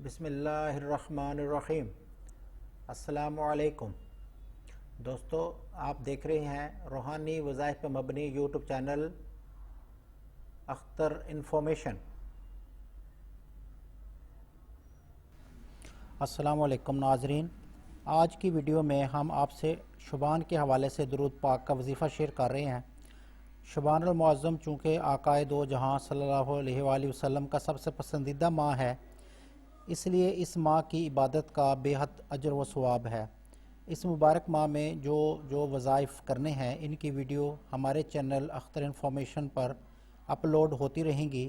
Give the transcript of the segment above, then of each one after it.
بسم اللہ الرحمن الرحیم۔ السلام علیکم دوستو، آپ دیکھ رہے ہیں روحانی وظائف پر مبنی یوٹیوب چینل اختر انفارمیشن۔ السلام علیکم ناظرین، آج کی ویڈیو میں ہم آپ سے شعبان کے حوالے سے درود پاک کا وظیفہ شیئر کر رہے ہیں۔ شعبان المعظم چونکہ آقائے دو جہاں صلی اللہ علیہ وآلہ وسلم کا سب سے پسندیدہ ماہ ہے، اس لیے اس ماہ کی عبادت کا بے حد اجر و ثواب ہے۔ اس مبارک ماہ میں جو وظائف کرنے ہیں، ان کی ویڈیو ہمارے چینل اختر انفارمیشن پر اپلوڈ ہوتی رہیں گی۔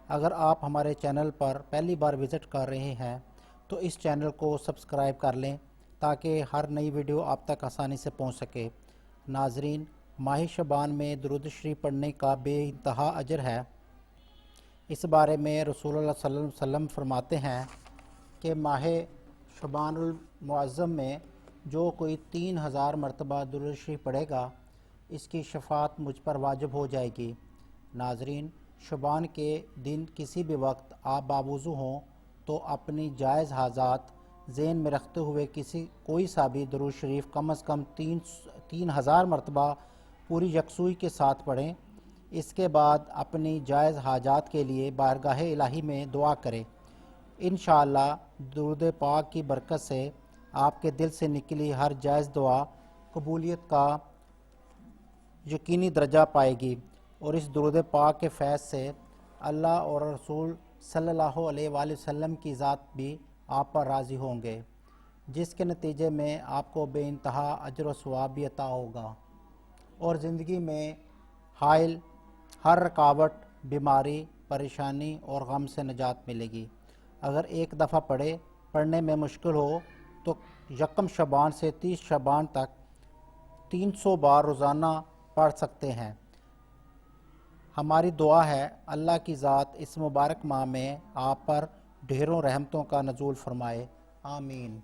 اگر آپ ہمارے چینل پر پہلی بار وزٹ کر رہے ہیں تو اس چینل کو سبسکرائب کر لیں تاکہ ہر نئی ویڈیو آپ تک آسانی سے پہنچ سکے۔ ناظرین، ماہ شعبان میں درود شریف پڑھنے کا بے انتہا اجر ہے۔ اس بارے میں رسول اللہ صلی اللہ علیہ وسلم فرماتے ہیں کہ ماہ شعبان المعظم میں جو کوئی 3000 مرتبہ درود شریف پڑھے گا، اس کی شفاعت مجھ پر واجب ہو جائے گی۔ ناظرین، شعبان کے دن کسی بھی وقت آپ باوضو ہوں تو اپنی جائز حاجات ذہن میں رکھتے ہوئے کوئی سا بھی درود شریف کم از کم 3000 مرتبہ پوری یکسوئی کے ساتھ پڑھیں۔ اس کے بعد اپنی جائز حاجات کے لیے بارگاہ الہی میں دعا کریں۔ انشاءاللہ درود پاک کی برکت سے آپ کے دل سے نکلی ہر جائز دعا قبولیت کا یقینی درجہ پائے گی، اور اس درود پاک کے فیض سے اللہ اور رسول صلی اللہ علیہ وآلہ وسلم کی ذات بھی آپ پر راضی ہوں گے، جس کے نتیجے میں آپ کو بے انتہا اجر و ثواب بھی عطا ہوگا، اور زندگی میں حائل ہر رکاوٹ، بیماری، پریشانی اور غم سے نجات ملے گی۔ اگر ایک دفعہ پڑھنے میں مشکل ہو تو 1 شعبان سے 30 شعبان تک 300 بار روزانہ پڑھ سکتے ہیں۔ ہماری دعا ہے اللہ کی ذات اس مبارک ماہ میں آپ پر ڈھیروں رحمتوں کا نزول فرمائے، آمین۔